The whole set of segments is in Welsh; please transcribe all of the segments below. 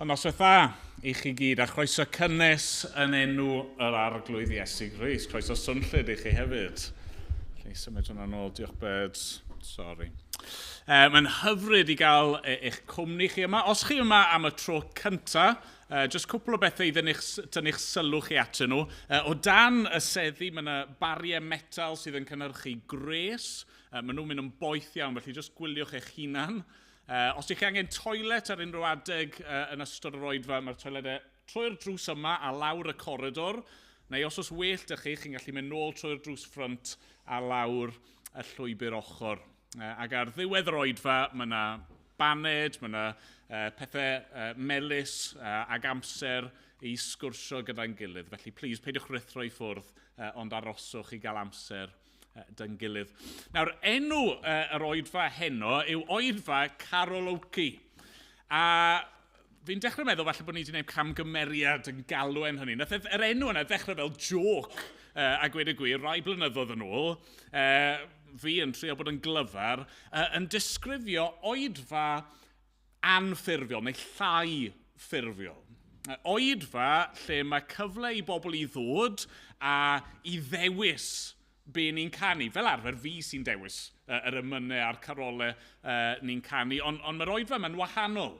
Ond noswaith dda i chi gyd, a chroeso cynnes yn enw yr arglwydd Iesu Grist. Chroeso swnllyd i chi hefyd. Lle symud hwnna nôl, diolch bed. Sori. Mae'n hyfryd i gael eich cwmni chi yma. Os chi yma am y tro cynta, jyst cwpl o bethau i dynnu'ch sylw chi atyn nhw. O dan y seddi, mae yna bariau metal sydd yn cynhyrchu gres. Maen nhw'n mynd yn boeth iawn, felly jyst gwyliwch eich hunan. Os ydych chi angen toilet ar unrhyw adeg yn ystod yr oedfa, mae'r toiledau trwy'r drws yma a lawr y coridor. Neu os oes well ydych chi'n gallu mynd nôl trwy'r drws ffront a lawr y llwybr ochr. Ac ar ddiwedd yr oedfa, mae yna baned, mae yna pethau melys ac amser i sgwrsio gyda'n gilydd. Felly, please, peidiwch rithro i ffwrdd, ond aroswch i gael amser dy'n gilydd. Nawr, enw yr oedfa heno yw oedfa Carol-oki. A fi'n dechrau meddwl falle bod ni wedi gwneud camgymeriad yn galwen hynny. Nath yr enw yna ddechrau fel joc a gweud y gwir, rai blynyddoedd yn ôl. Fi yn trio bod yn glyfar, yn disgrifio oedfa anffurfiol neu llai ffurfiol. Oedfa lle mae cyfle i bobl i ddod a i ddewis be ni'n canu. Fel arfer fi sy'n dewis yr emynau a'r carolau ni'n canu, ond mae'r oedfa yma'n wahanol.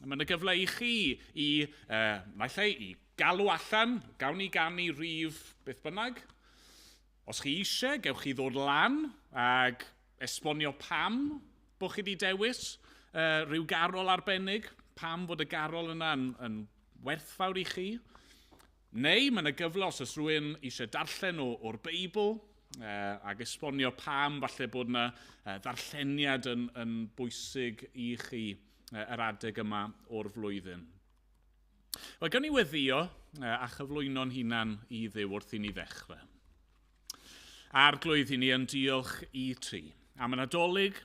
Mae'n y gyfle i chi i galw allan, gawn ni ganu rhif beth bynnag. Os chi eisiau, gewch chi ddod lan ag esbonio pam bod chi wedi dewis rhyw garol arbennig, pam fod y garol yna yn werthfawr i chi. Neu mae'n y gyfle os oes rhywun eisiau darllen o'r Beibl ac esbonio pam falle bod yna ddarlleniad yn bwysig i chi yr adeg yma o'r flwyddyn. Wel, gawn ni weddio a chyflwyno'n hunan i Dduw wrth i ni ddechrau. Arglwydd i ni yn diolch i ti. Am y Nadolig,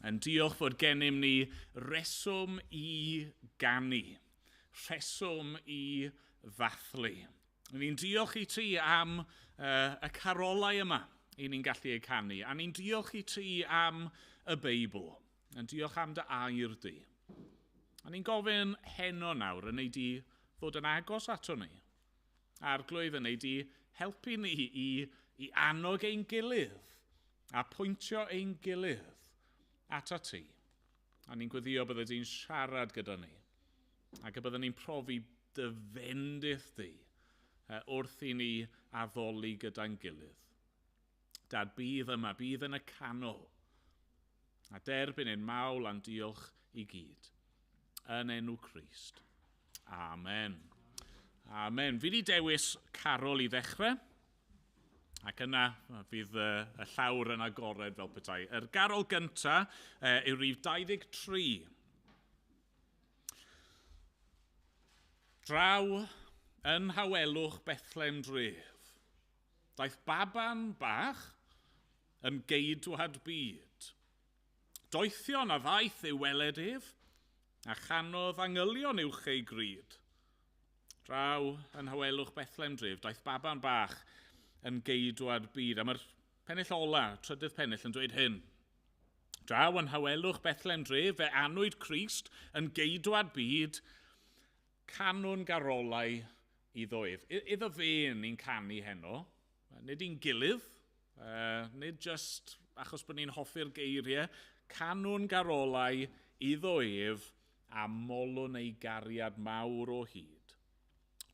yn diolch fod gennym ni reswm i ganu, reswm i ddathlu. Ni'n diolch i ti am y carolau yma i ni'n gallu eu canu, a ni'n diolch i ti am y Beibl, yn diolch am dy air di. A ni'n gofyn heno nawr yn ei di ddod yn agos ato ni. Arglwydd yn ei di helpu ni i annog ein gilydd a pwyntio ein gilydd ato ti. A ni'n gweddio bydde di'n siarad gyda ni ac y bydde ni'n profi dy fendith di wrth i ni addoli gyda'n gilydd. Dad, bydd yma, bydd yn y canol. A derbyn ein mawl a'n diolch i gyd. Yn enw Crist. Amen. Amen. Fi wedi dewis carol i ddechrau. Ac yna fydd y llawr yn agored fel petai. Yr garol gyntaf yw rhif 23. Draw yn Hawelwch Bethlem dref. Daeth baban bach yn geidwad byd. Doethion a ddaeth ei weled ef, a chanodd angylion uwch ei gryd. Draw yn Hawelwch Bethlem dref, daeth baban bach yn geidwad byd. A mae'r pennill ola, trydydd pennill, yn dweud hyn. Draw yn Hawelwch Bethlem dref, fe anwyd Crist yn geidwad byd, canwn garolau iddo ef. Iddo fe ni'n canu heno, nid i'n gilydd, nid just achos bod ni'n hoffi'r geiriau, canwn garolau iddo ef a molwn ei gariad mawr o hyd.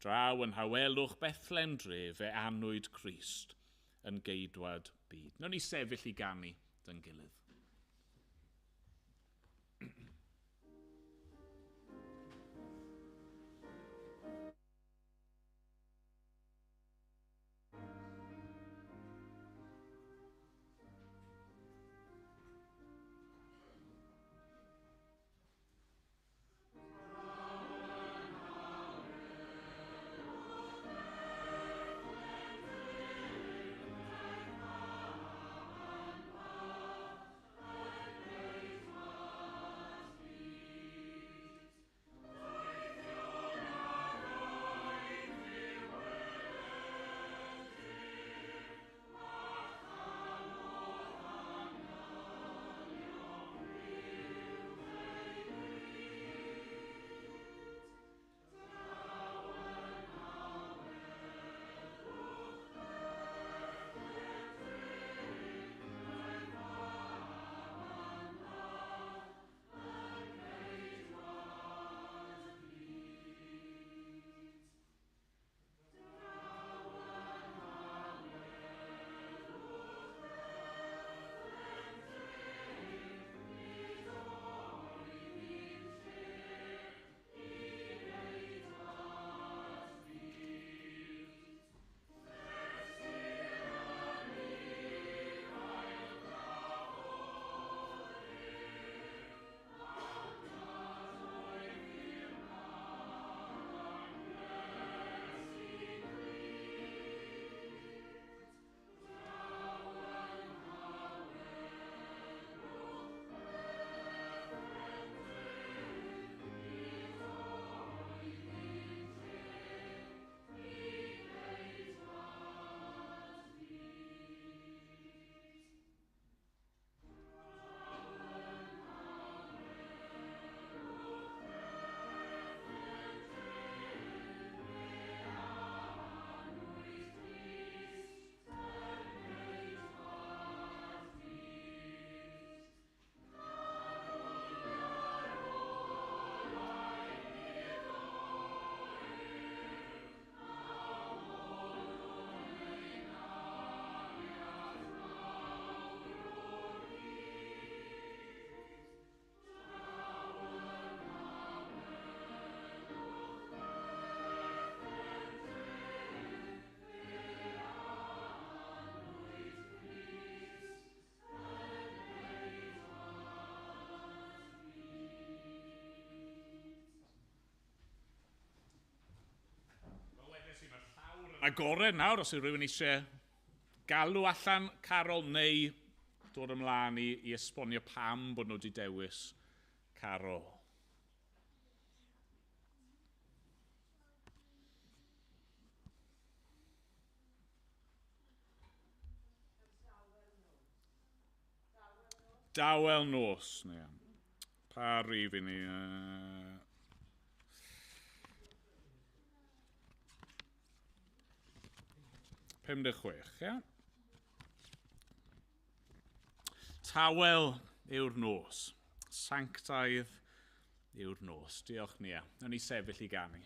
Draw yn Hawelwch Bethlem dref, fe anwyd Crist yn geidwad byd. Nawr ni sefyll i ganu dy'n gilydd. agored nawr, os yw rhywun eisiau galw allan Carol neu dod ymlaen i esbonio pam bod nhw wedi dewis Carol. Dawel nos. Pa rif i ni? 56, ia? Tawel yw'r nos. Sanctaidd yw'r nos. Diolch ni. Nawn ni sefyll i ganu.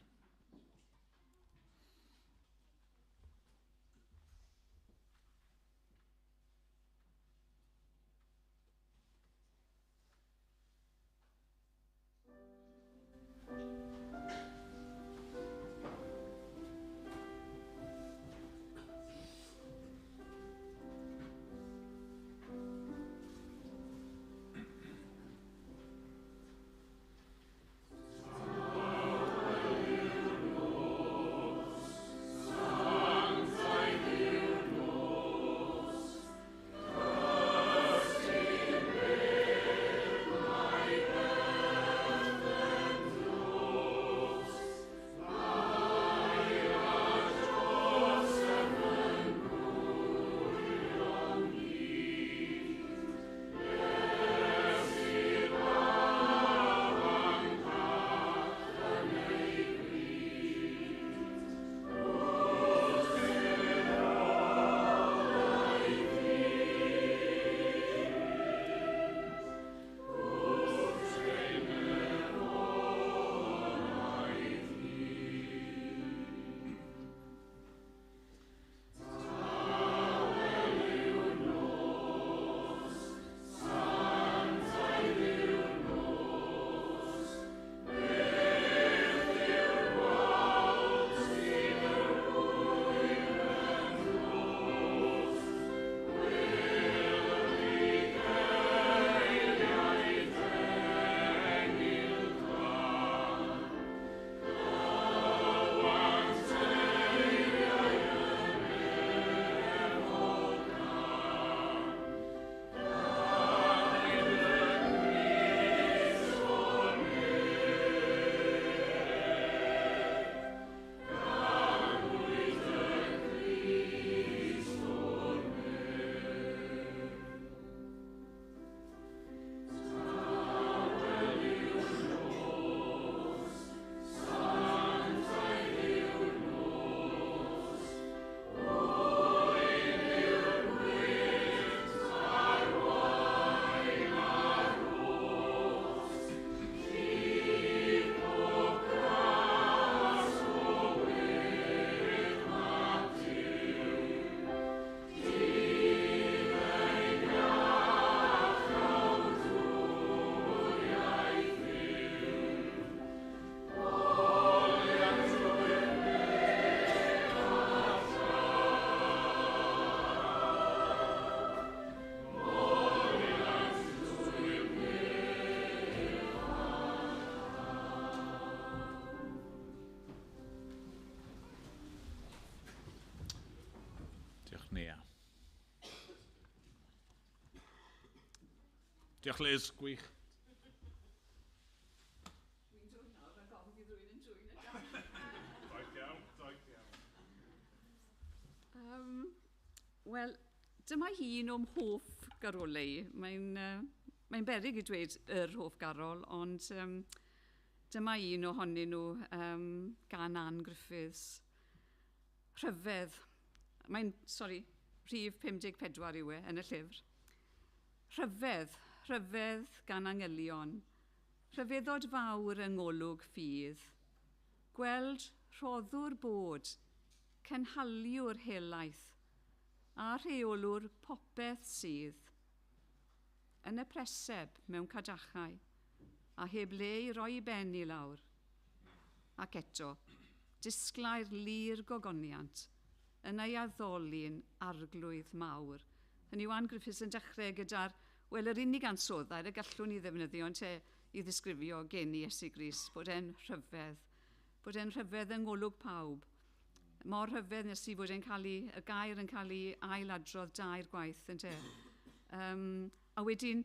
Diolch Liz, gwych. Dwi'n dod nawr, mae'n gofyn bydd rhywun yn dwy'n y Daeth iawn. Wel, dyma hi un o'm hoff garolau. Mae'n beryg i dweud yr hoff garol, ond dyma un ohonyn nhw gan Ann Griffiths. Rhyfedd. Rhif 54 yw e yn y llyfr. Rhyfedd gan angylion. Rhyfeddod fawr yng ngolwg ffydd. Gweld rhoddwr bod, cynhaliwr helaeth, a rheolwr popeth sydd. Yn y preseb mewn cadachau, a heb le i roi ben i lawr. Ac eto, disglai'r lir gogoniant, yn ei addoli'n arglwydd mawr. Hynny yw Ann Griffiths yn dechrau gyda'r, wel, yr unig ansoddair y gallwn ni ddefnyddio i ddisgrifio geni Iesu Grist, bod e'n rhyfedd yng ngolwg pawb. mor hyfedd nes i fod y gair yn cael ei ailadrodd dair gwaith yn te. A wedyn,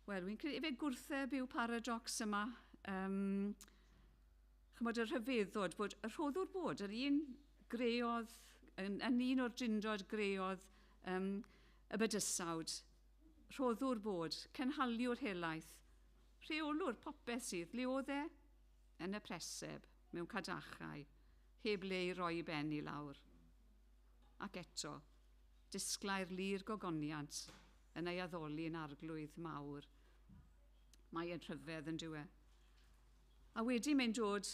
wel, wy'n credu fe gwrtheb yw paradox yma. Chymod yr rhyfeddod bod y rhoddwr bod, yr un greodd, yn un o'r drindod greodd y bydysawd, rhoddwr bod, cynhaliwr helaeth, rheolwr popeth sydd, le oedd e? Yn y preseb, mewn cadachau, heb le i roi ben i lawr. Ac eto, disglai'r lir gogoniant yn ei addoli'n arglwydd mawr. Mae e'n rhyfedd yn dywe. A wedi mae'n dod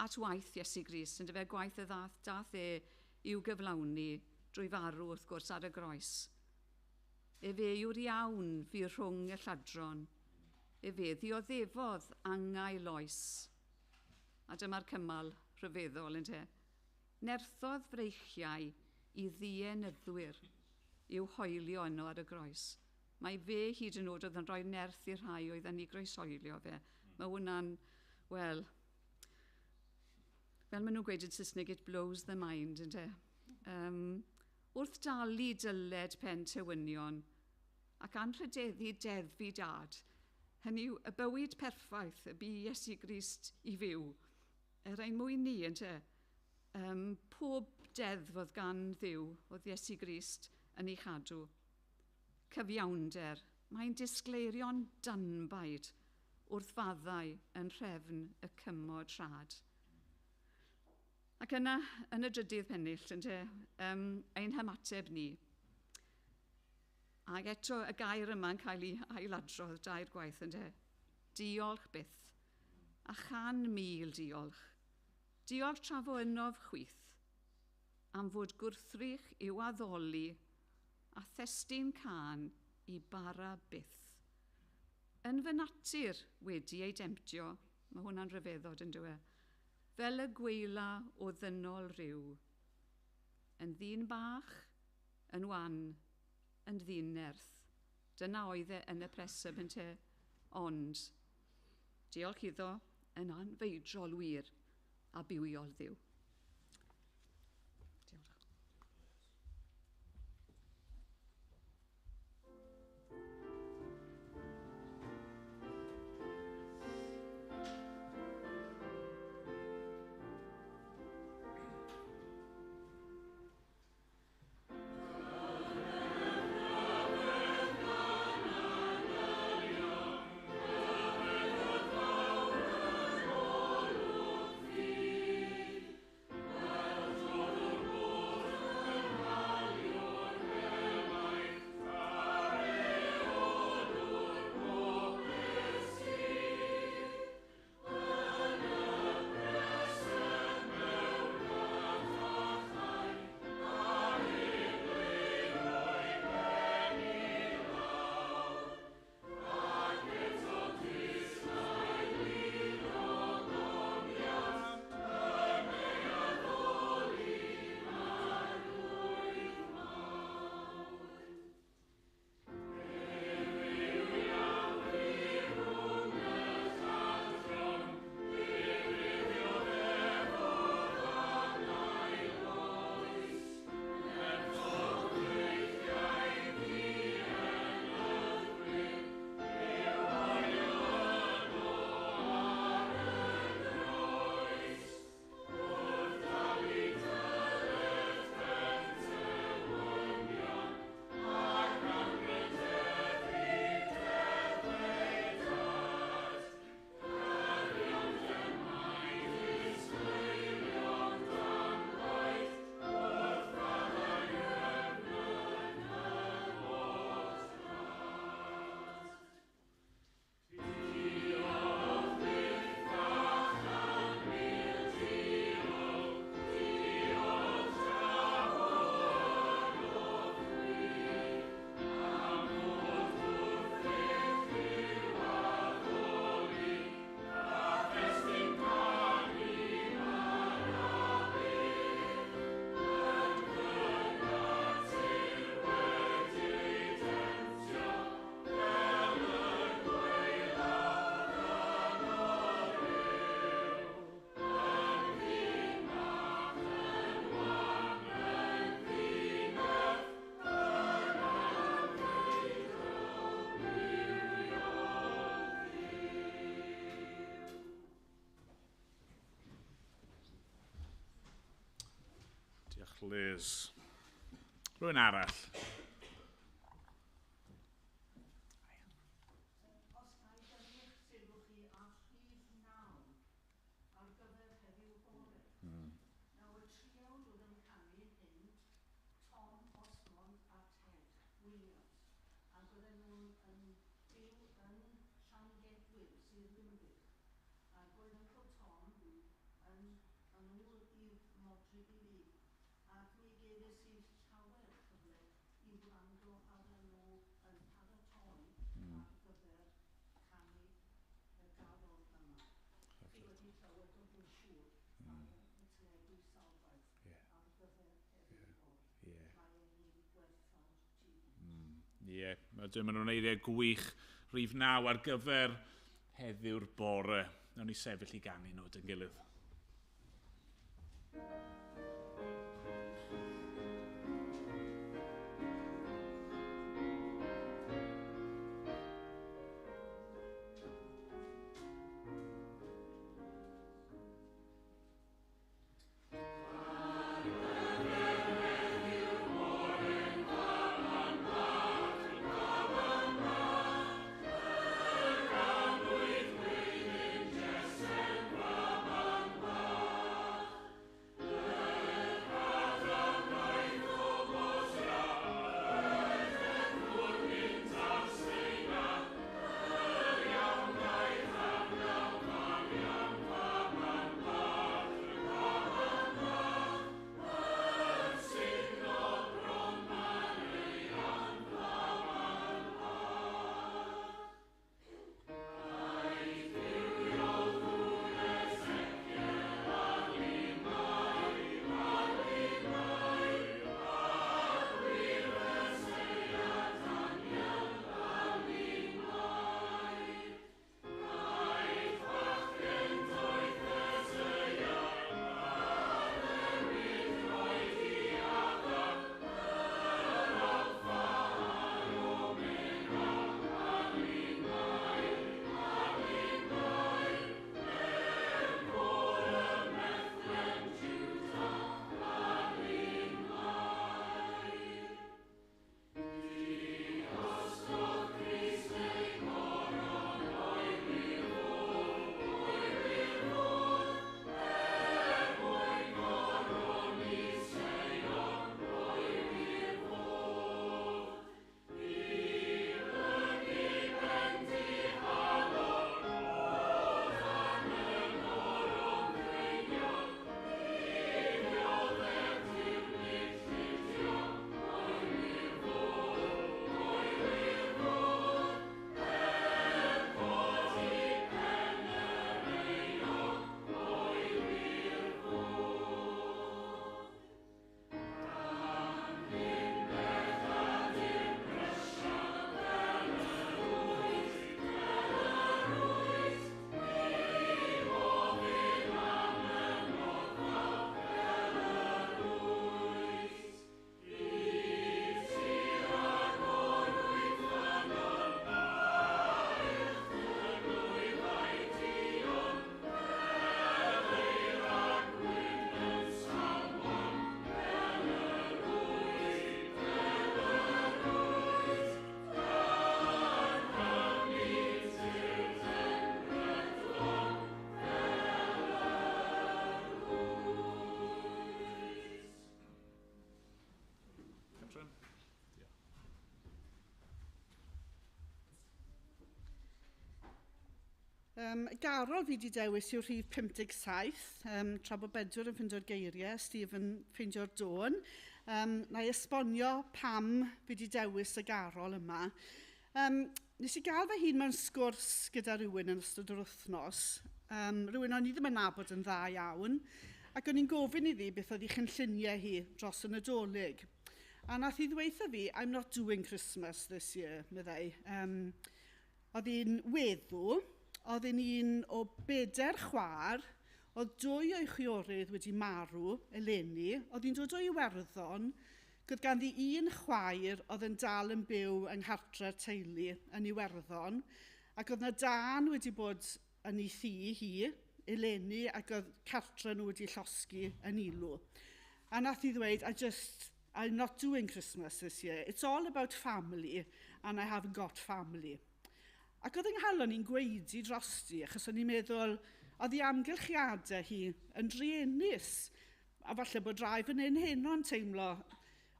at waith Iesu Grist, yn dyfe gwaith y dath e i'w gyflawni drwy farw wrth gwrs ar y groes. E fe yw'r iawn fi rhwng y lladron. E fe ddioddefodd angau loes. A dyma'r cymal rhyfeddol yn te. Nerthodd freichiau i ddienydwyr i'w hoelio yno ar y groes. Mae fe hyd yn oed oedd yn rhoi nerth i'r rhai oedd yn ei groesoelio fe. Mae hwnna'n, wel, fel maen nhw'n gweud yn Saesneg, it blows the mind, yn te. Wrth dalu dyled pen tywynion ac anrhydeddu deddfu dad, hynny yw y bywyd perffaith y bu Iesu Grist i fyw. Yr ein mwy ni, yn te. Pob deddf oedd gan Dduw, oedd Iesu Grist yn ei chadw. Cyfiawnder, mae'n disgleirio'n danbaid wrth faddau yn nhrefn y cymod rhad. Ac yna, yn y drydydd pennill, yn te, ein hymateb ni. Ac eto y gair yma'n cael ei ailadrodd dair gwaith, yn te. Diolch byth, a 100,000 diolch. Diolch trafo ynof chwith, am fod gwrthrych i'w addoli a thestyn can i bara byth. Yn fy natur wedi ei demptio, mae hwnna'n rhyfeddod yn dywe, fel y gweila o ddynol rhyw. Yn ddyn bach, yn wan, yn ddyn nerth. Dyna oedd e yn y preseb yn te, ond diolch iddo yn anfeidrol wir a bywiol Dduw. Diolch, Liz. Rwy'n arall. Ie, ydym yn eiriau gwych rhif 9 ar gyfer heddiw'r bore. Nawn ni sefyll i ganu nhw dyn gilydd. Garol fi wedi dewis yw rhif 57, tra bod Bedwyr yn ffindio'r geiriau, Steve yn ffindio'r dôn. Na i esbonio pam fi wedi dewis y garol yma. Nes i gael fy hun mewn sgwrs gyda rhywun yn ystod yr wythnos. Rhywun o'n i ddim yn nabod yn dda iawn, ac o'n i'n gofyn iddi beth oedd ei chynlluniau hi dros y Nadolig. A nath i ddweutha fi, I'm not doing Christmas this year, meddai. Oedd hi'n weddw, oedd un o 4 chwaer, oedd 2 o'i chwiorydd wedi marw, eleni, oedd hi'n dod o Iwerddon, gyda ganddi 1 chwaer oedd yn dal yn byw yng nghartre'r teulu yn Iwerddon, ac oedd na Dan wedi bod yn ei thŷ hi, eleni, ac oedd cartre nhw wedi llosgu yn ilw. A nath I ddweud, I'm not doing Christmas this year. It's all about family, and I haven't got family. Ac oedd yng nghalon i'n gweidi drosti, achos o'n i'n meddwl, oedd ei amgylchiadau hi yn driennus. A falle bod rai fan hyn o'n teimlo,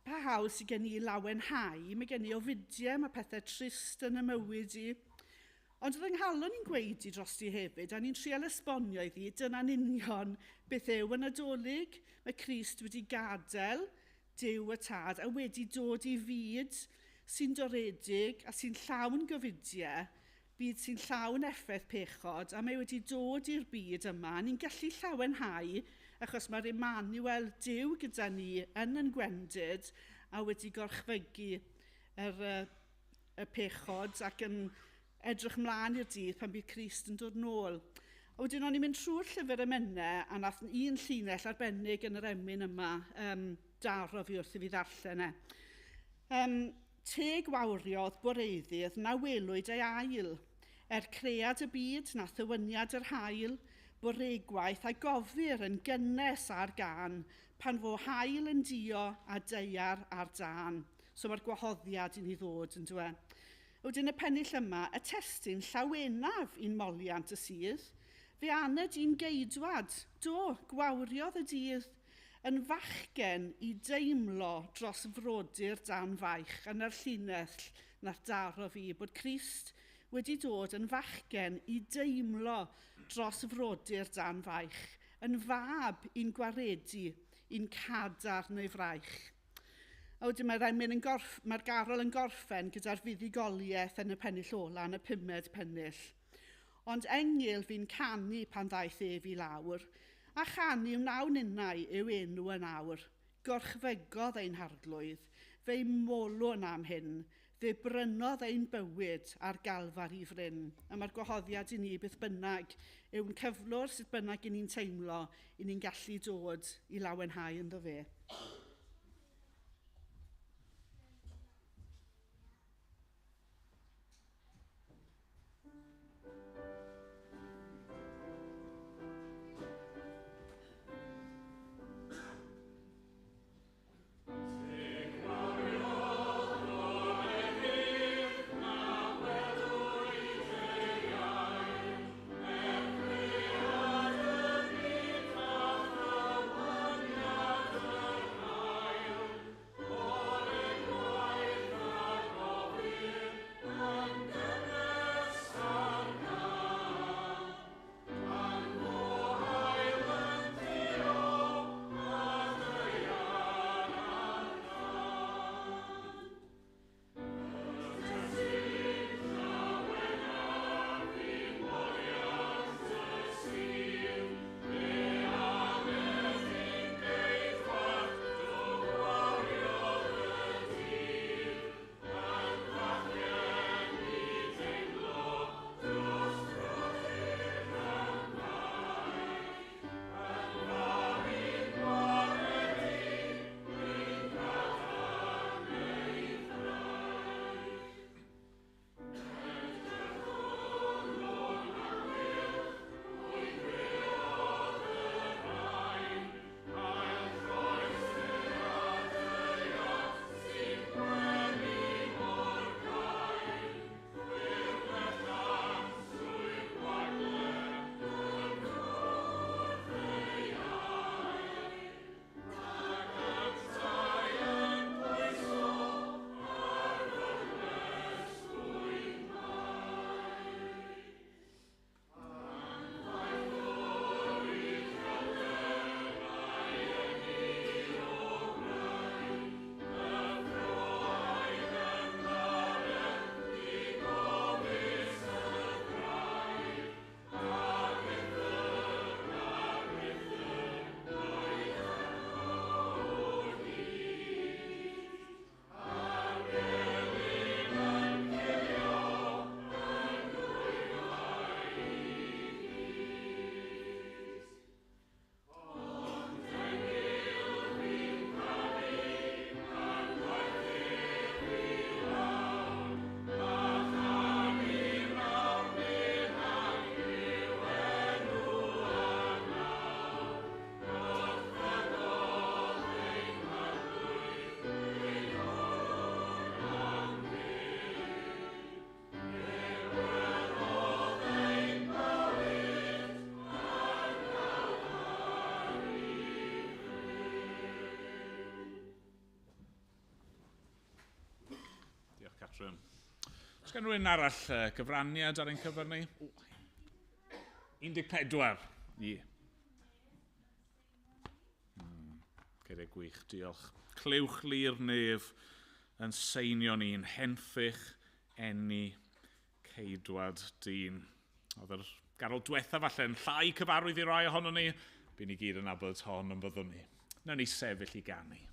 pa hawl sydd gen i lawenhau, mae gen i ofidiau, mae pethau trist yn y mywyd i. Ond oedd yng nghalon i'n gweidi drosti hefyd, a ni'n trial esbonio iddi, dyna'n union beth yw y Nadolig. Mae Crist wedi gadael Duw y Tad a wedi dod i fyd sy'n doredig a sy'n llawn gyfidiau, byd sy'n llawn effaith pechod, a mae wedi dod i'r byd yma. Ni'n gallu llawenhau achos mae'r Emmanuel Duw gyda ni yn gwendid a wedi gorchfygu y pechod ac yn edrych mlaen i'r dydd pan bydd Crist yn dod nôl. A wedyn o'n i'n mynd trwy'r llyfr emennau a nath un llinell arbennig yn yr emyn yma daro fi wrth i fi ddarllen e. Te gwawriodd boreiddydd na welwyd ei ail. Cread y byd na thywyniad yr hael, boregwaith a gofir yn gynnes ar gan, pan fo hael yn dio a deiar ar dan. So mae'r gwahoddiad i ni ddod yn dwe. Wedyn y pennill yma, y testyn llawenaf i'n moliant y sydd, fe aned i'n geidwad, do, gwawriodd y dydd, yn fachgen i deimlo dros frodyr dan faich yn yr llinell na'r daro fi bod Crist wedi dod yn fachgen i deimlo dros frodyr dan faich, yn fab i'n gwaredu, i'n cadar neu fraich. A wedyn mae'r Garol yn gorffen gyda'r fuddugoliaeth yn y pennill ola yn y 5 pennill. Ond engil fi'n canu pan ddaeth fi lawr, a chanu wnawn unnau yw enw yn awr. Gorchfygodd ein harglwydd, fe'i molwn am hyn, fe brynodd ein bywyd ar galfar i fryn. A mae'r gwahoddiad i ni beth bynnag yw'n cyflwr sut bynnag i ni'n teimlo i ni'n gallu dod i lawenhau ynddo fe. Oes gen rhywun arall gyfraniad ar ein cyfer ni? 14. Ie. Ceirig gwych, diolch. Clywch lir nef yn seinio ni'n henffych enni ceidwad dyn. Oedd yr garol diwetha falle'n llai cyfarwydd i rai ohono ni. Bydd ni gyd yn abod hon yn byddwn ni. Nawn ni sefyll i ganu.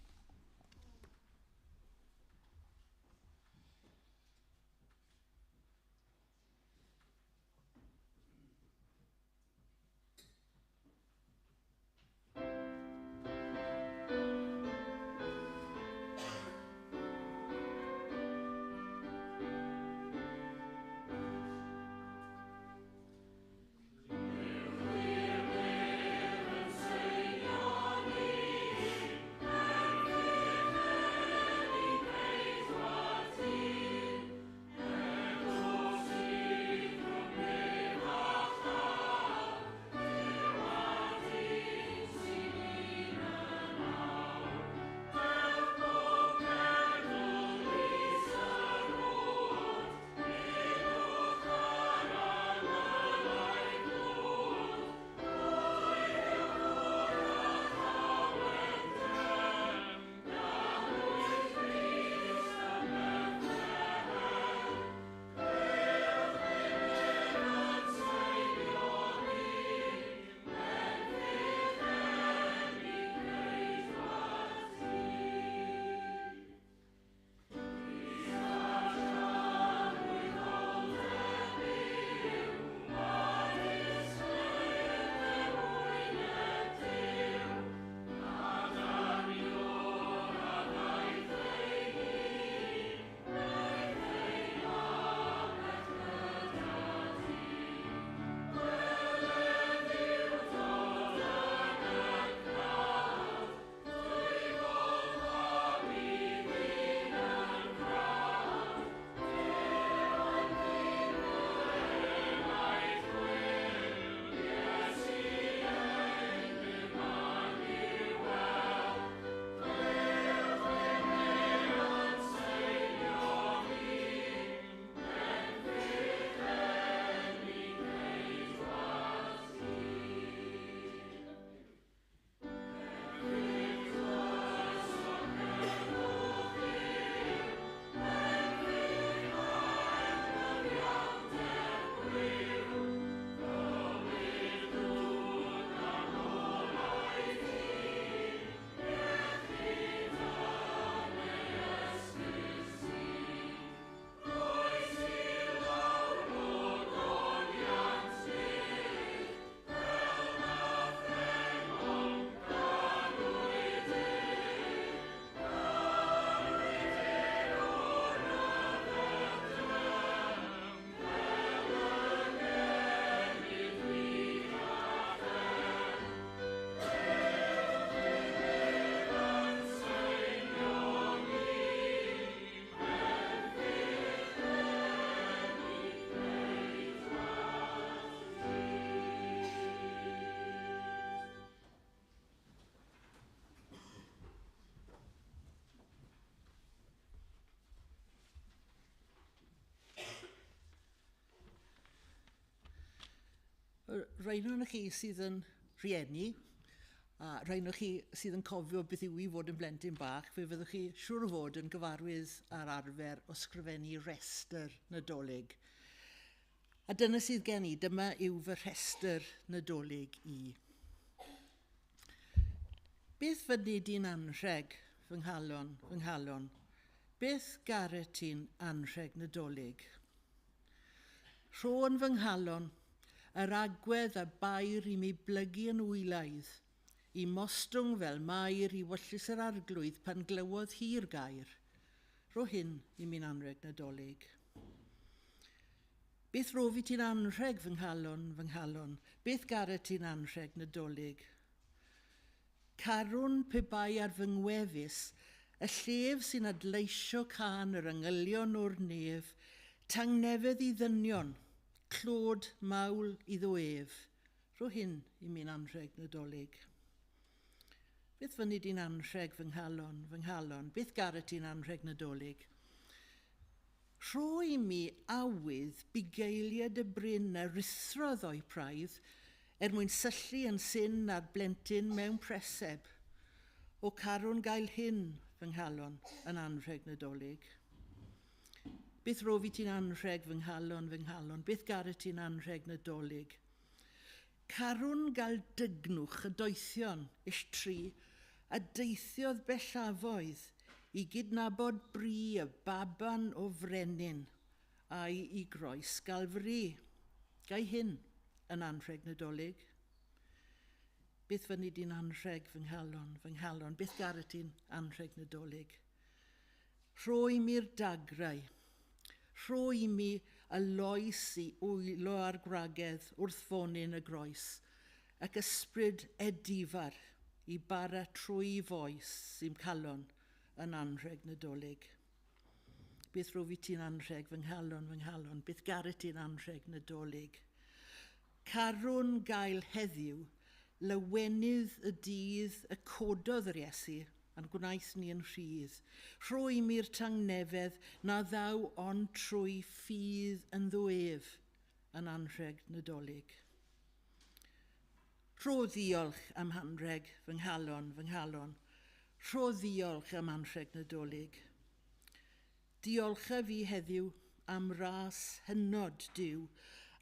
Rhain o'n chi sydd yn rhieni, a rhain o'n chi sydd yn cofio beth yw i fod yn blentyn bach, fe fyddwch chi siŵr o fod yn gyfarwydd ar arfer o sgrifennu restr nadolig. A dyna sydd gen i, dyma yw fy rhestr nadolig i. Beth fyddi di'n anrheg fy nghalon? Beth garet ti'n anrheg nadolig? Rho'n fy nghalon, yr agwedd a bair i mi blygu yn wylaidd, i mostwng fel mair i wyllus yr arglwydd pan glywodd hi'r gair. Ro hyn i mi'n anrheg nadolig. Beth ro fi ti'n anrheg fy nghalon? Beth garet ti'n anrheg nadolig? Carwn pe bai ar fy ngwefus, y llef sy'n adleisio can yr angylion o'r nef, tangnefedd i ddynion, clod mawl iddo ef. Ro hyn i mi'n anrheg nadolig. Beth fyny di'n anrheg fy nghalon? Beth garet ti'n anrheg nadolig? Rho i mi awydd bugeiliad y bryn a rithrodd o'i praidd mwyn syllu yn syn a'r blentyn mewn preseb. O carwn gael hyn fy nghalon yn anrheg nadolig. Beth ro fi ti'n anrheg fy nghalon, beth garw ti'n anrheg nadolig. Carwn gael dygnwch y doethion ish tri, a deithiodd bellafoedd i gydnabod bri y baban o frenin a'i i groes gael fri. Gai hyn yn anrheg nadolig. Beth fyny di'n anrheg fy nghalon, beth garw ti'n anrheg nadolig. Rho i mi'r dagrau, rho i mi y loes i wylo ar gwragedd wrth fonyn y groes, ac ysbryd edifar i bara trwy foes sy'n calon yn anrheg nadolig. Beth rho fi ti'n anrheg fy nghalon, beth garw ti'n anrheg nadolig. Carwn gael heddiw, lywenydd y dydd y cododd yr Iesu, a'n gwnaeth ni yn rhydd. Rho i mi'r tangnefedd na ddaw ond trwy ffydd yn ddwef yn anrheg nadolig. Rho ddiolch am hanrheg fy nghalon. Rho ddiolch am anrheg nadolig. Diolcha fi heddiw am ras hynod diw,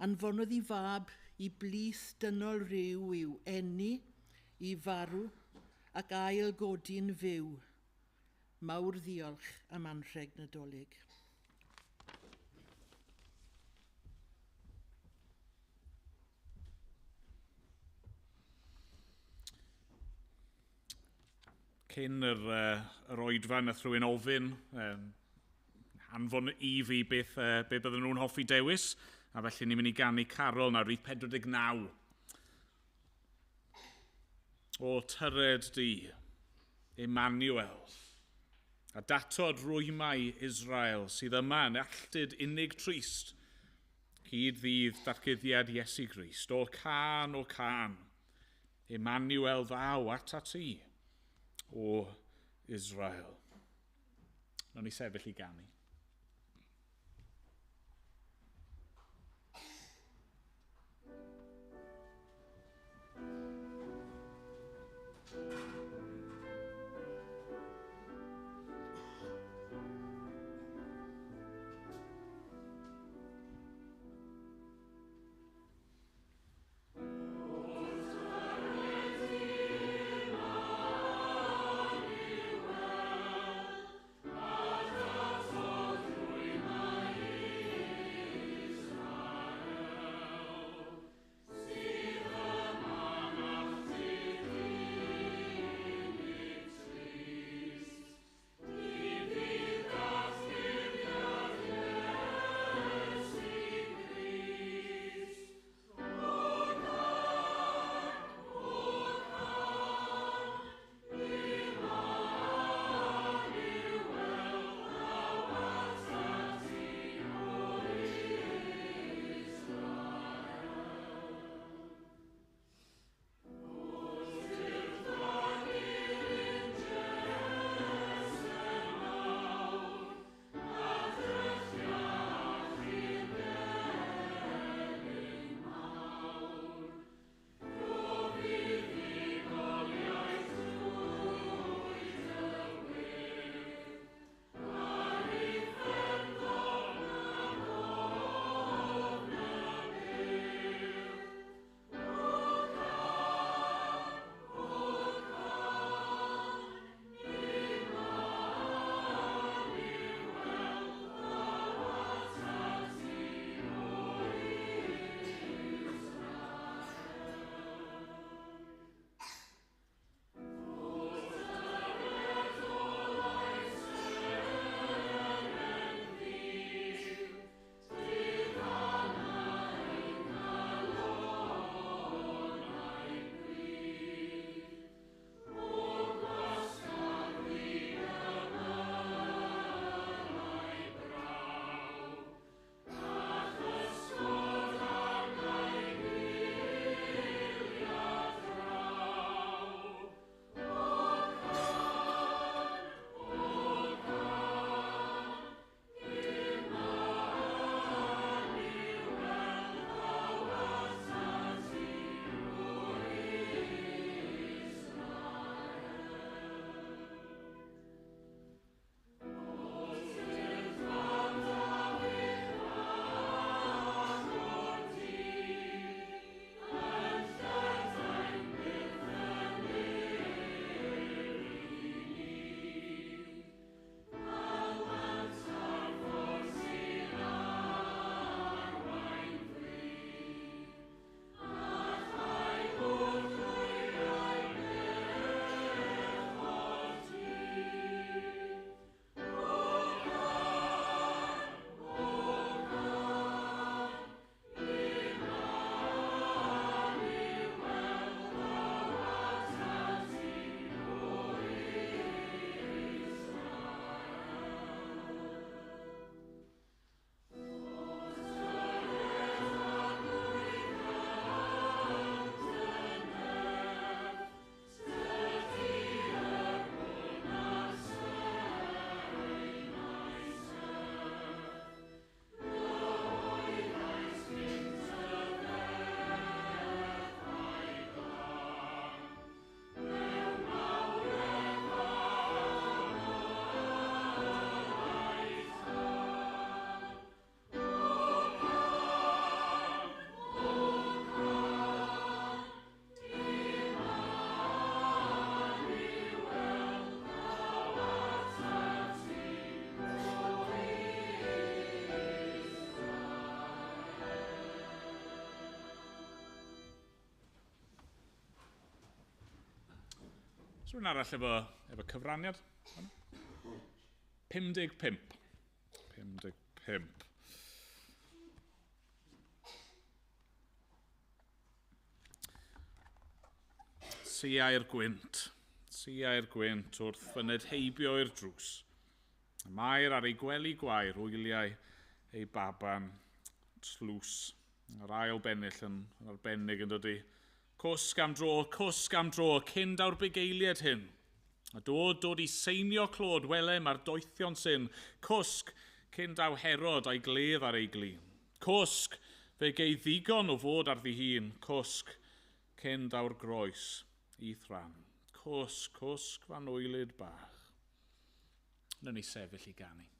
anfonodd i fab i blith dynol ryw i'w eni, i farw, ac ail godi'n fyw. Mawr ddiolch am anrheg nadolig. Cyn yr oedfa nath rhywun ofyn, anfon i fi beth bydden nhw'n hoffi dewis, a felly ni'n mynd i ganu Carol na rhif 49. O tyred di, Emmanuel, a datod rwymau Israel sydd yma yn alltyd unig trist, hyd ddydd datgyddiad Iesu Grist, o can, Emmanuel ddaw ata ti, o Israel. Nawr ni sefyll i ganu. Oh So rhywun arall efo cyfraniad? 55. 55. Siau'r gwynt. Siau'r gwynt wrth fyned heibio i'r drws. Y Mair ar ei gwely gwair wyliau ei baban tlws. Yr ail bennill yn arbennig yn dod i cwsg am dro, cyn daw'r bugeiliad hyn. A dod i seinio clod welem ar doethion sy'n. Cwsg cyn daw Herod a'i gledd ar ei glin. Cwsg fe gei ddigon o fod ar ddi hun. Cwsg cyn daw'r groes i thran. Cwsg fan oelyd bach. Ny'n ni sefyll i ganu.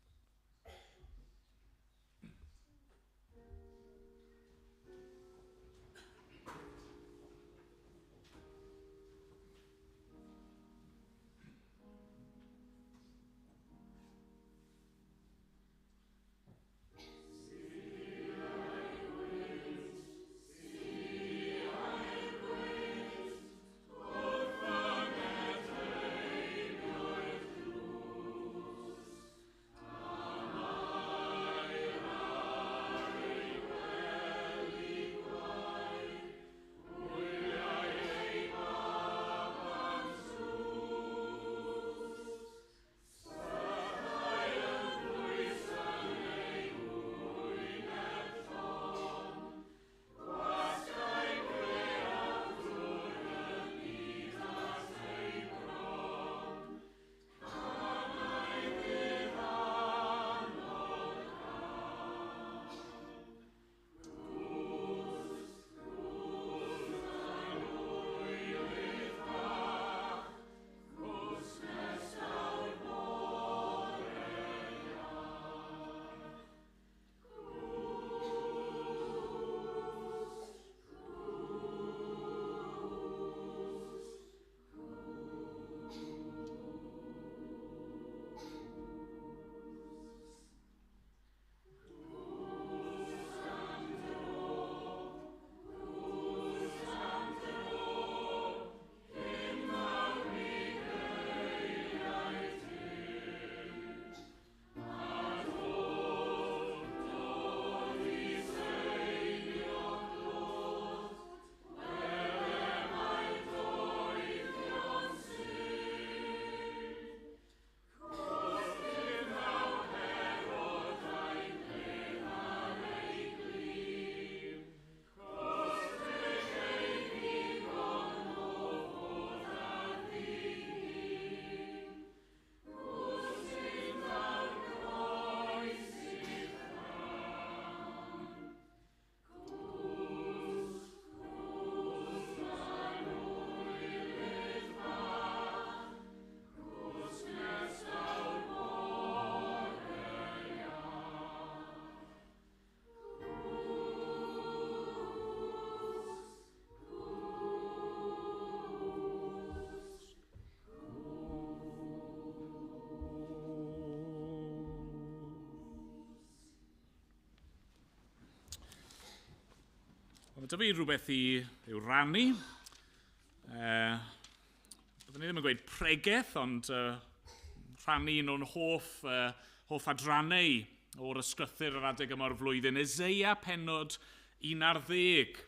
Mae dy fi rhywbeth i'w rannu. Byddwn ni ddim yn gweud pregeth, ond rhannu un o'n hoff adrannau o'r ysgrythyr yr adeg yma o'r flwyddyn. Eseia pennod 11.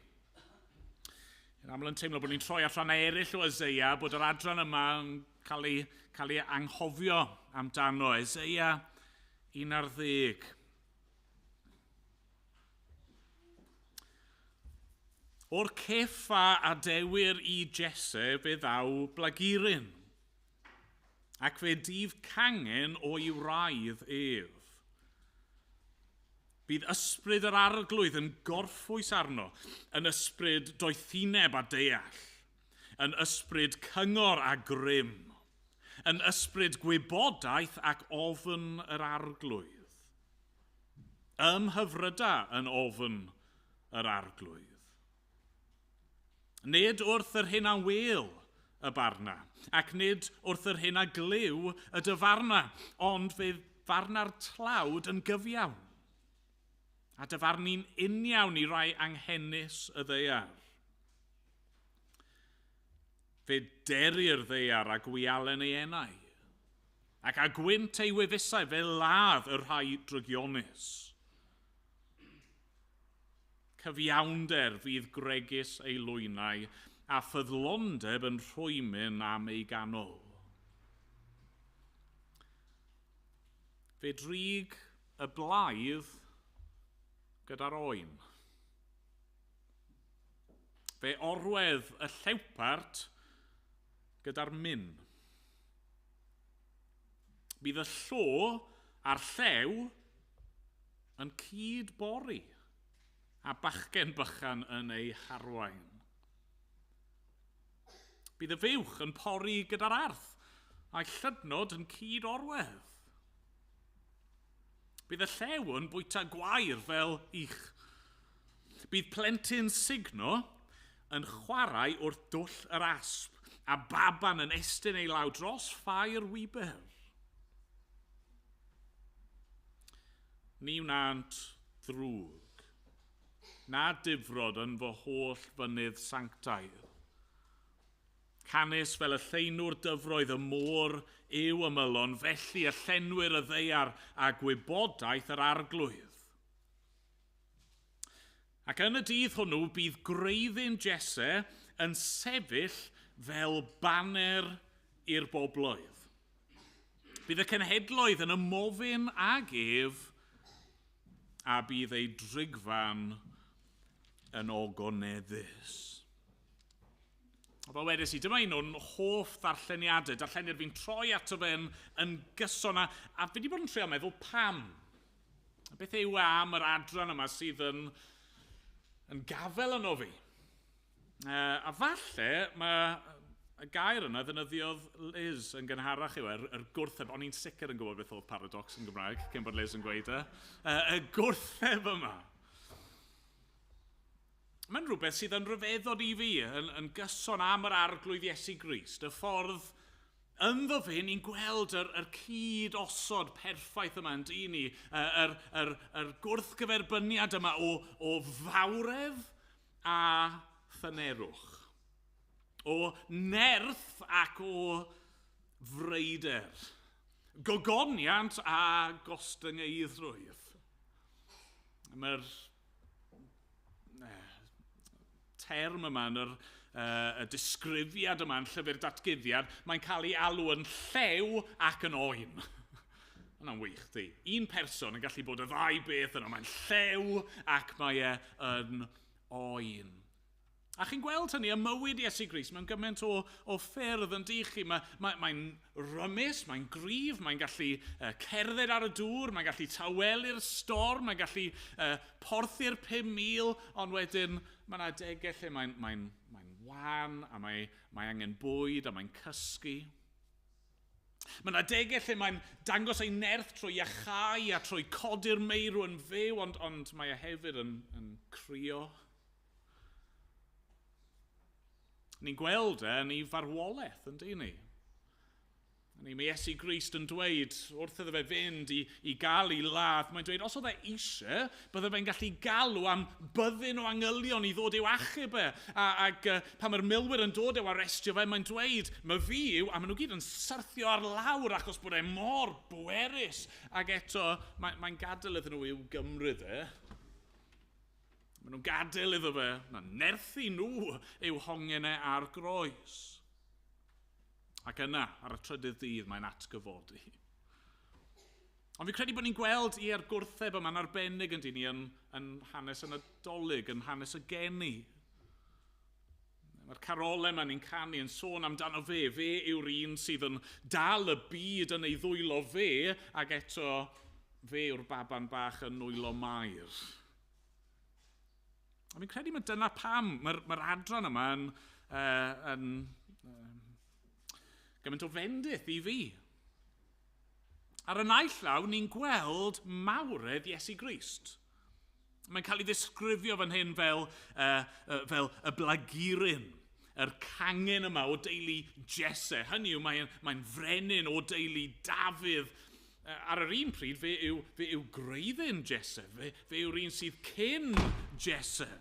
Yn aml yn teimlo bod ni'n troi at rhannau eraill o Eseia, bod yr adran yma yn cael ei anghofio amdano. Eseia 11. O'r ceffa a dewir i Jesse fe ddaw Blagurin, ac fe dif cangen o'i wraidd ef. Bydd ysbryd yr arglwydd yn gorffwys arno, yn ysbryd doethineb a deall, yn ysbryd cyngor a grym, yn ysbryd gwybodaeth ac ofn yr arglwydd. Ymhyfryda yn ofn yr arglwydd. Nid wrth yr hyn a wel y barna, ac nid wrth yr hyn a glyw y dyfarna, ond fe farna'r tlawd yn gyfiawn, a dyfarnu'n uniawn i rai anghennus y ddeiar. Fe derir ddeiar a gwialen ei enau, ac a gwynt ei wefusau fel ladd y rhai drygionus. Cyfiawnder fydd gregus ei lwynau, a ffyddlondeb yn rhwymyn am ei ganol. Fe drig y blaidd gyda'r oen. Fe orwedd y llewpart gyda'r myn. Bydd y llo a'r llew yn cyd-bori, a bachgen bychan yn ei harwain. Bydd y fuwch yn pori gyda'r arth, a'i llydnod yn cyd-orwedd. Bydd y llew yn bwyta gwair fel ich. Bydd plentyn signo yn chwarae wrth dwll yr asp, a baban yn estyn ei law dros ffair wiber. Ni wnant ddrwg, na difrod yn fy holl fynydd sanctaidd. Canes fel y lleinwr dyfroedd y môr yw ymylon, felly y llenwyr y ddeiar a gwybodaeth yr arglwydd. Ac yn y dydd hwnnw bydd gwreiddyn Jesse yn sefyll fel baner i'r bobloedd. Bydd y cenhedloedd yn ymofyn ag ef, a bydd ei drigfan yn ogoneddus. Fel wedes i, dyma un o'n hoff ddarlleniadau, darlleniad fi'n troi ato fe yn gyson, a fi wedi bod yn trio meddwl pam. Beth yw am yr adran yma sydd yn gafel yno fi. A falle mae y gair yna ddefnyddiodd Liz yn gynharach yw yr gwrtheb, o'n i'n sicr yn gwybod beth oedd paradox yn Gymraeg, cyn bod Liz yn gweud y gwrtheb yma. Mae'n rhywbeth sydd yn ryfeddod i fi, yn gyson am yr arglwydd Iesu Grist, y ffordd ynddo fe ni'n gweld yr cyd-osod perffaith yma yn dyn ni, yr gwrthgyferbyniad yma o fawredd a thynerwch, o nerth ac o freider, gogoniant a gostyngeidrwydd. Mae'r term yma yn y disgrifiad yma yn llyfr datguddiad, mae'n cael ei alw yn llew ac yn oen. Yna'n wych, di. Un person yn gallu bod y ddau beth yna, mae'n llew ac mae yn oen. A chi'n gweld hynny, y mywyd Iesu Grist, mae'n gymaint o ffyrdd yn chi. Mae'n rymus, mae'n gryf, mae'n gallu cerdded ar y dŵr, mae'n gallu tawelu'r storm, mae'n gallu porthu'r 5,000, ond wedyn mae'n adegau lle mae'n wan, a mae angen bwyd, a mae'n cysgu. Mae'n adegau lle mae'n dangos ei nerth trwy iachau a trwy codi'r meirw yn fyw, ond mae e hefyd yn crio. Ni'n gweld yn ei farwolaeth, yn dyn ni. Mae Iesu Grist yn dweud, wrth iddo fe fynd i gael ei ladd, mae'n dweud, os oedd e eisiau, bydde fe'n gallu galw am byddin o angylion i ddod i'w achub e. Ac pan mae'r milwyr yn dod i'w arestio fe, mae'n dweud, mae fi yw, a maen nhw gyd yn syrthio ar lawr achos bod e mor bwerus. Ac eto, mae'n gadael iddyn nhw i'w gymryd e. Maen nhw'n gadael iddo fe, na nerthu nhw i'w hongenau ar groes. Ac yna, ar y trydydd dydd, mae'n atgyfodi. Ond fi credu bod ni'n gweld i'r gwrtheb yma'n arbennig yn dyn ni yn hanes y Nadolig, yn hanes y geni. Mae'r carolau yma ni'n canu yn sôn amdano fe. Fe yw'r un sydd yn dal y byd yn ei ddwylo fe, ac eto fe yw'r baban bach yn nwylo Mair. A fi'n credu mae dyna pam mae'r adran yma yn gymaint o fendith i fi. Ar y naill llaw, ni'n gweld mawredd Iesu Grist. Mae'n cael ei ddisgrifio fan hyn fel y blaguryn, yr cangen yma o deulu Jesse. Hynny yw, mae'n frenin o deulu Dafydd. Ar yr un pryd, fe yw greiddyn Jesse. Fe yw'r un sydd cyn Jesse.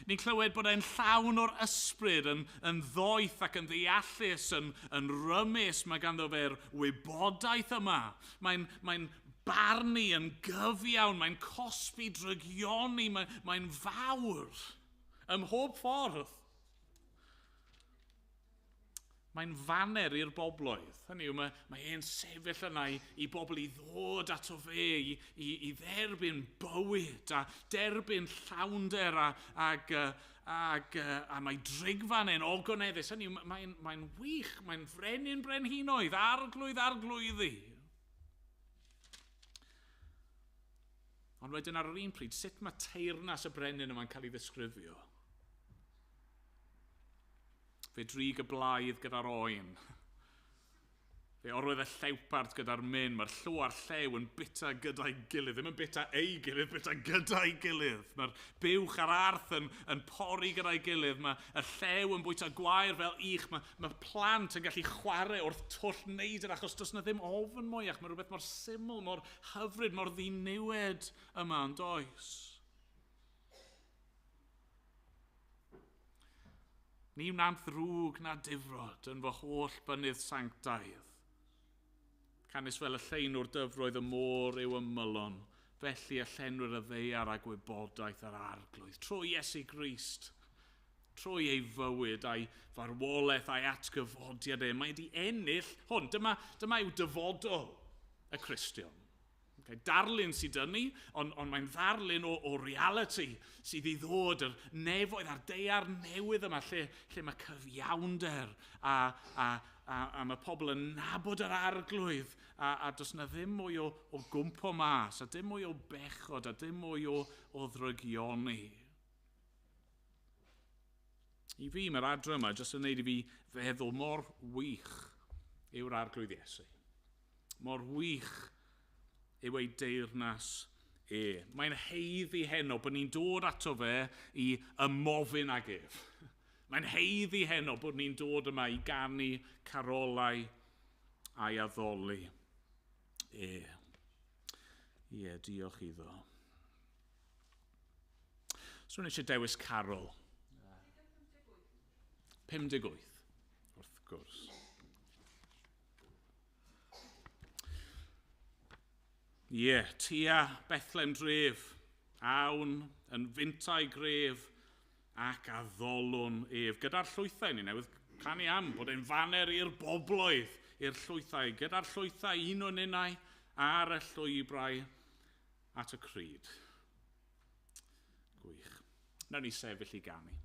Ni'n clywed bod e'n llawn o'r ysbryd, yn ddoeth ac yn ddeallus, yn rymus. Mae ganddo fe'r wybodaeth yma. Mae'n barnu yn gyfiawn, mae'n cosbi drygioni, mae'n fawr. Ym mhob ffordd. Mae'n faner i'r bobloedd. Hynny yw, mae e'n sefyll yna i bobl i ddod ato fe, i dderbyn bywyd, a derbyn llawnder, a mae drigfan e'n ogoneddus. Hynny yw, mae'n wych, mae'n frenin brenhinoedd, arglwyddi. Ond wedyn ar yr un pryd, sut mae teyrnas y brenin yma'n cael ei ddisgrifio? Fe drig y blaidd gyda'r oen. Fe orwedd y llewpart gyda'r myn. Mae'r llw a'r llew yn bita gyda'i gilydd. Ddim yn bita ei gilydd, bita gyda'i gilydd. Mae'r buwch a'r arth yn pori gyda'i gilydd. Mae y llew yn bwyta gwair fel ich. Mae plant yn gallu chwarae wrth twll neidr achos does na ddim ofn mwyach. Mae rhywbeth mor syml, mor hyfryd, mor ddiniwed yma yn does. Ni wna'n ddrwg na difrod yn fy holl bynydd sanctaidd. Canis fel y llein o'r dyfroedd y môr yw ymylon, felly y llenwyr y ddeiar a gwybodaeth yr arglwydd. Trwy Iesu Grist, trwy ei fywyd a'i farwolaeth a'i atgyfodiad mae wedi ennill hwn. Dyma yw dyfodol y Cristion. Okay, darlun sydd dyn ni, ond mae'n ddarlun o reality sydd i ddod yr nefoedd a'r deiar newydd yma, lle mae cyfiawnder a mae pobl yn nabod yr arglwydd a does na ddim mwy o gwmpo mas, a dim mwy o bechod, a dim mwy o ddrygioni. I fi, mae'r adre yma jyst yn gwneud i fi feddwl mor wych yw'r arglwydd Iesu. Mor wych yw ei deyrnas Mae'n heiddi heno bod ni'n dod ato fe i ymofyn ag ef. Mae'n heiddi heno bod ni'n dod yma i ganu carolau a'i addoli. Diolch iddo. So rwy'n eisiau dewis Carol. 58, wrth gwrs. Tua Bethlem dref, awn yn fyntau gref ac addolwn ef. Gyda'r llwythau, ni newydd canu am bod e'n faner i'r bobloedd, i'r llwythau. Gyda'r llwythau, un o'n unau ar y llwybrau at y cryd. Gwych. Nawn ni sefyll i ganu.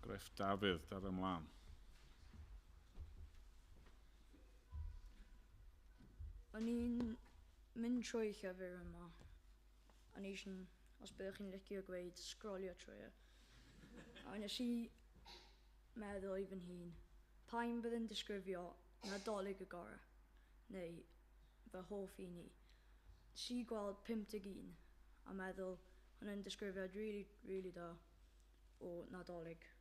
Griff, Dafydd, dar ymlaen. O'n i'n mynd trwy llyfr yma. O'n i'n, os byddwch chi'n licio gweud, sgrolio trwy e. A nes i meddwl i fy hun, pa'n byddai'n disgrifio Nadolig y gorau, neu fy hoff un i. Nes i gweld 51 a meddwl, hwnna'n disgrifiad really da o Nadolig.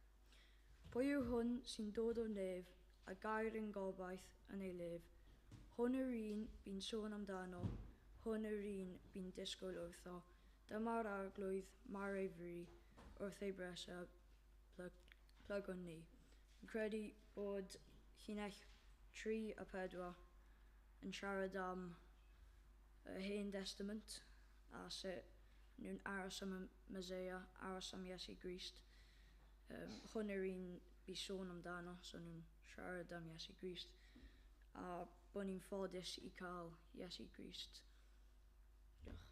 Pwy yw hwn sy'n dod o nef a gair yn gobaith yn ei lef? Hwn yw'r un bu'n sôn amdano, hwn yw'r un bu'n disgwyl wrtho. Dyma'r arglwydd mar ei fri wrth ei bresau plygon ni. Yn credu bod llinell 3 a 4 yn siarad am y Hen Testament a sut nhw'n aros am y Meseia, aros am Iesu Grist. Hwn yw'r un bu'n sôn amdano, so nhw'n siarad am Iesu Grist. A bod ni'n ffodus i cael Iesu Grist. Diolch.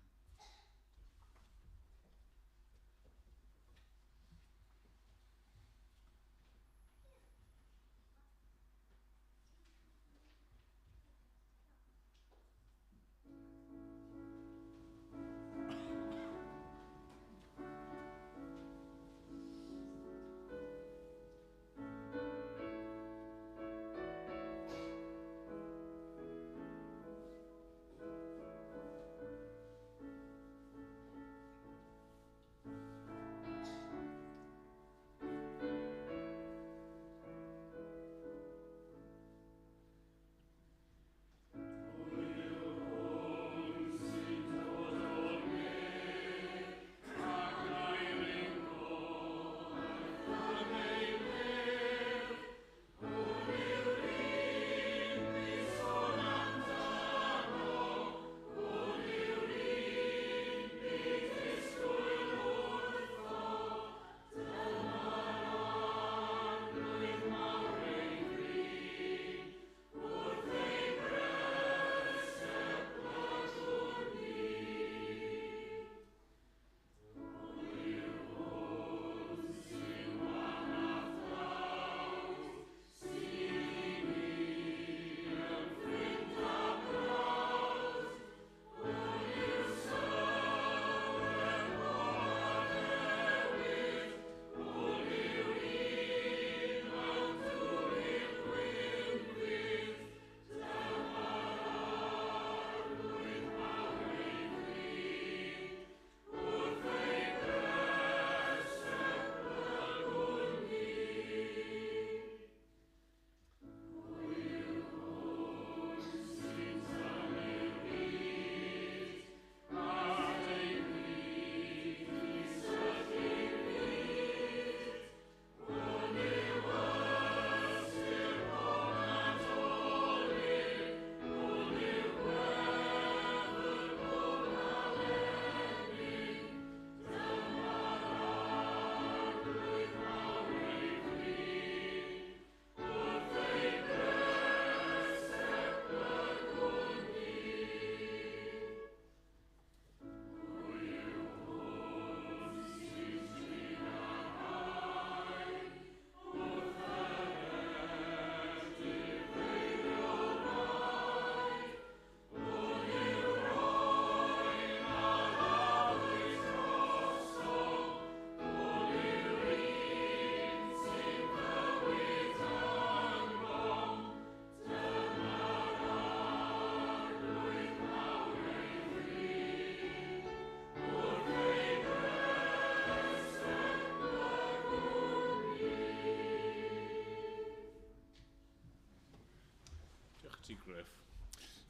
ti, Griff.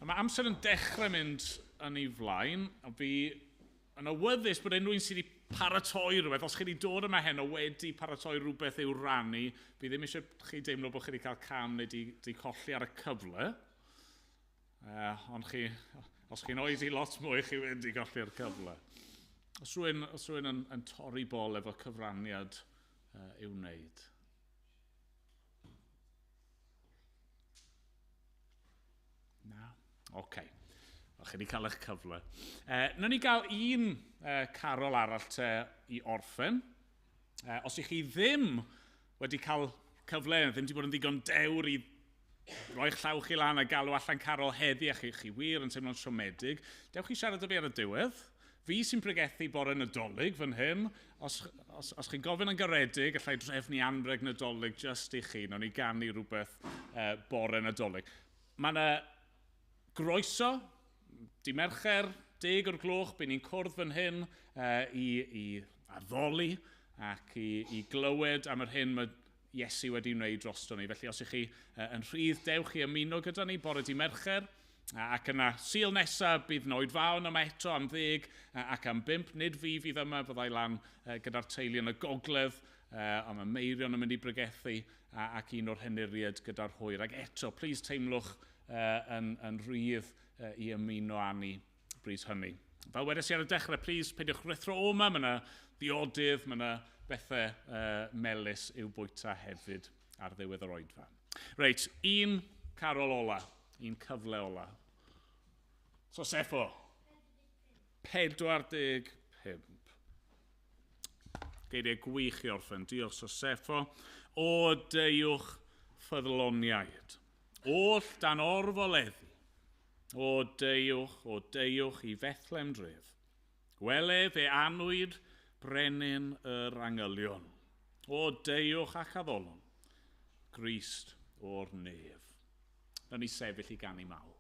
Mae amser yn dechrau mynd yn ei flaen, a fi yn awyddus bod unrhyw un sydd wedi paratoi rhywbeth, os chi wedi dod yma heno wedi paratoi rhywbeth i'w rannu, fi ddim eisiau chi deimlo bod chi wedi cael cam neu wedi colli ar y cyfle. Ond os chi'n oedi lot mwy, chi wedi colli ar y cyfle. Os rhywun yn torri bol efo cyfraniad i'w wneud. Na? Oce. Chi wedi cael eich cyfle. Nawn ni gael un carol arall te i orffen. Os ych chi ddim wedi cael cyfle, ddim wedi bod yn ddigon dewr i roi'ch llaw chi lan a galw allan Carol heddi a chi wir yn teimlo'n siomedig. Dewch chi siarad o fi ar y diwedd. Fi sy'n pregethu bore Nadolig fan hyn. Os chi'n gofyn yn garedig, allai drefnu anreg Nadolig just i chi. Nawn ni ganu rhywbeth bore Nadolig. Mae yna groeso, di Mercher, 10 o'r gloch, bydd ni'n cwrdd fan hyn i addoli ac i glywed am yr hyn mae Iesu wedi wneud drosto ni. Felly os ych chi yn rhydd, dewch chi ymuno gyda ni bore di Mercher. Ac yna Sul nesaf bydd Noed Fawn yma eto am 10 ac am 5. Nid fi fydd yma, byddai lan gyda'r teulu yn y gogledd. Ond mae Meirion yn mynd i bregethu ac un o'r henuried gyda'r hwyr. Ac eto, plis teimlwch yn rhydd i ymuno â ni brys hynny. Fel wedes i ar y dechrau, plis peidiwch rithro o yma. Mae yna ddiodydd, mae yna bethau melys i'w bwyta hefyd ar ddiwedd yr oedfa. Reit, un Carol ola, un cyfle ola. So Seffo, 45. Geiriau gwych i orffen. Diolch so Seffo. O deiwch ffyddloniaid. Oll dan orfoleddi. O deiwch i Fethlem dref. Gweledd e anwyd brenin yr angylion. O deiwch ac addolon. Grist o'r nef. Na ni sefyll i ganu mawl.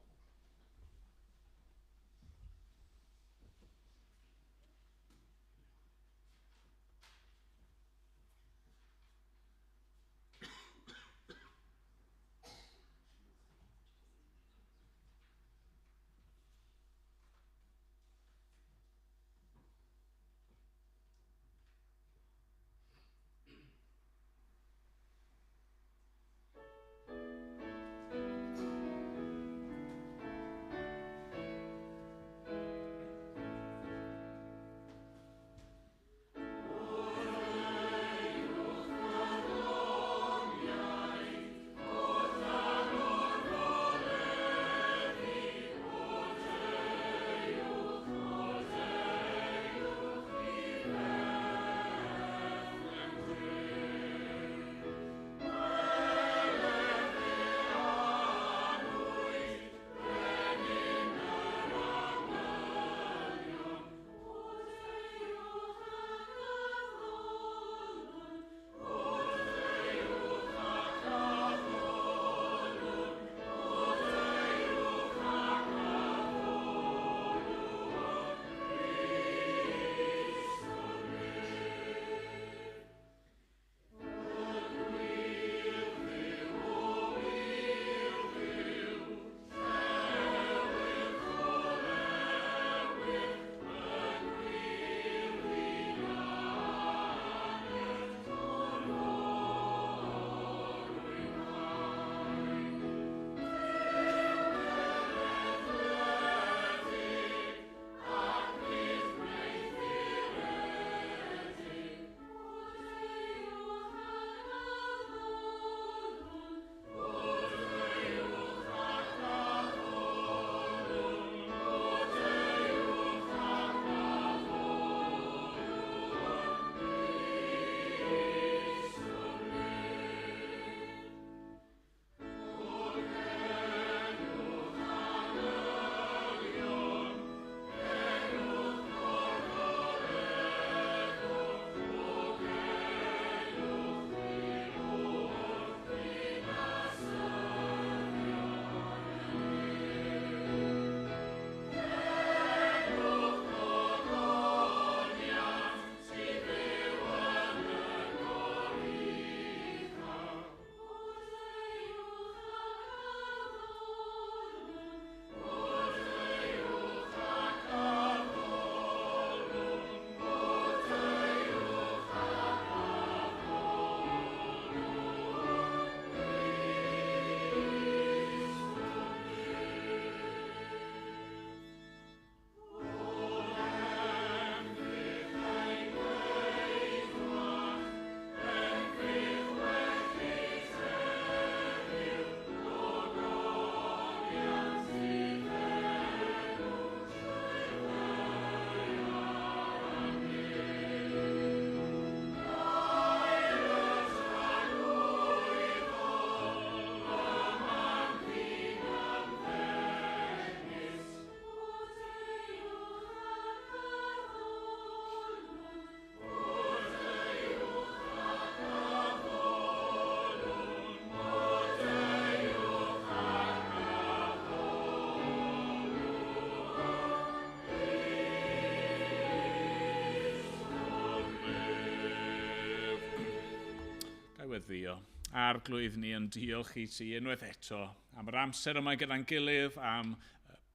weddio. Arglwydd ni yn diolch i ti unwaith eto am yr amser yma gyda'n gilydd, am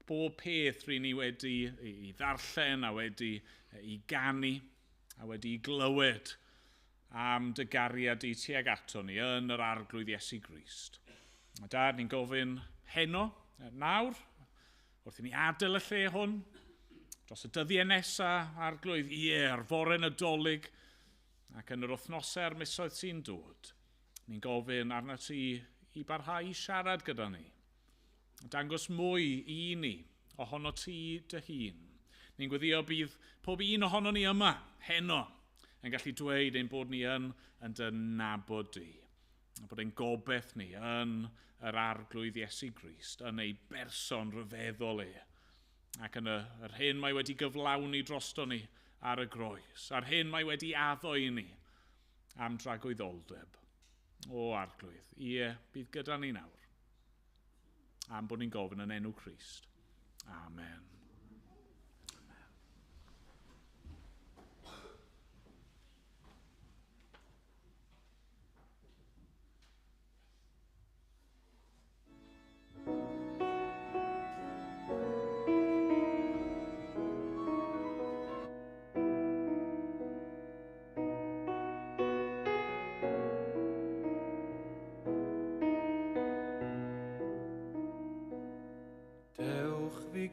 bob peth rydyn ni wedi i ddarllen a wedi i ganu a wedi i glywed am dy gariad i tuag ato ni yn yr arglwydd Iesu Grist. A Dad, ni'n gofyn heno, nawr, wrth i ni adael y lle hwn, dros y dyddiau nesaf, arglwydd, ar fore Nadolig, ac yn yr wythnosau a'r misoedd sy'n dod. Ni'n gofyn arna ti i barhau i siarad gyda ni. Dangos mwy i ni ohono ti dy hun. Ni'n gweddio bydd pob un ohono ni yma, heno, yn gallu dweud ein bod ni yn dy nabod di. A bod ein gobeith ni yn yr arglwydd Iesu Grist, yn ei berson rhyfeddol ac yn yr hyn mae wedi gyflawni drosto ni ar y groes, a'r hyn mae wedi addo i ni am dragwyddoldeb. O arglwydd, bydd gyda ni nawr, am bod ni'n gofyn yn enw Crist. Amen.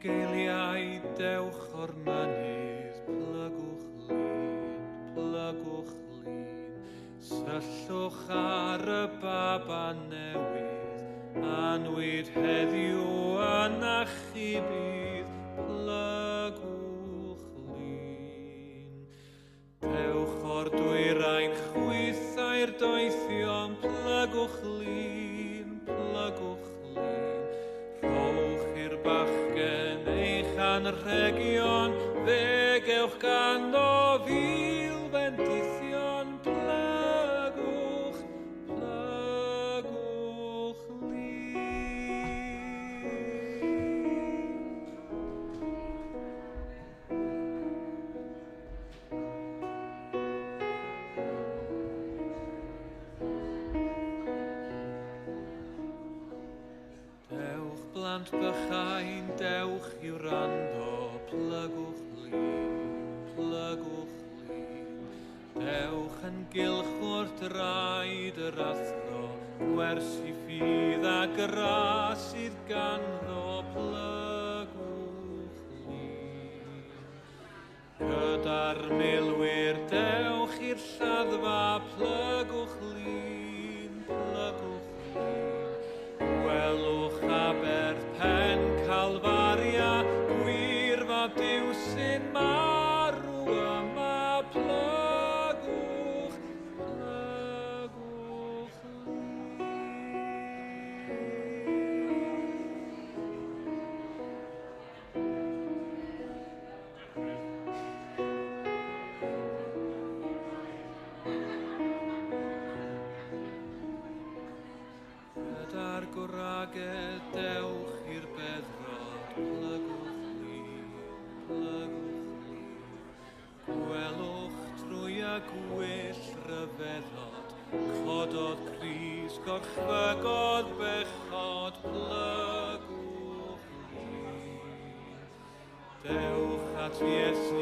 Geiliau, dewch o'r mynydd, plygwch lun, syllwch ar y baba newydd, anwyd heddiw yn achubydd, plygwch lun. Dewch o'r dwyrain chwythau'r doethion, plygwch lun, rhowch i'r bachgen eich anrhegion, fe gewch ganddo fil bendithion, plygwch lun. Dewch blant bychain, dewch i'w rando, plygwch lun. Dewch yn gylch o'r draed yr athro, gwersi ffydd a gras sydd ganddo, plygwch lun. Gyda'r milwyr, dewch i'r lladdfa, plygwch lun. Gwelwch aber pen Calfaria, gwir fod Duw sy'n marw yma, plygwch Gyda'r gwragedd dewch i'r beddrod, plygwch lun. Gwelwch trwy a gwyll ryfeddod, cododd Cris, gorchfygodd bechod, plygwch lun. Dewch at Iesu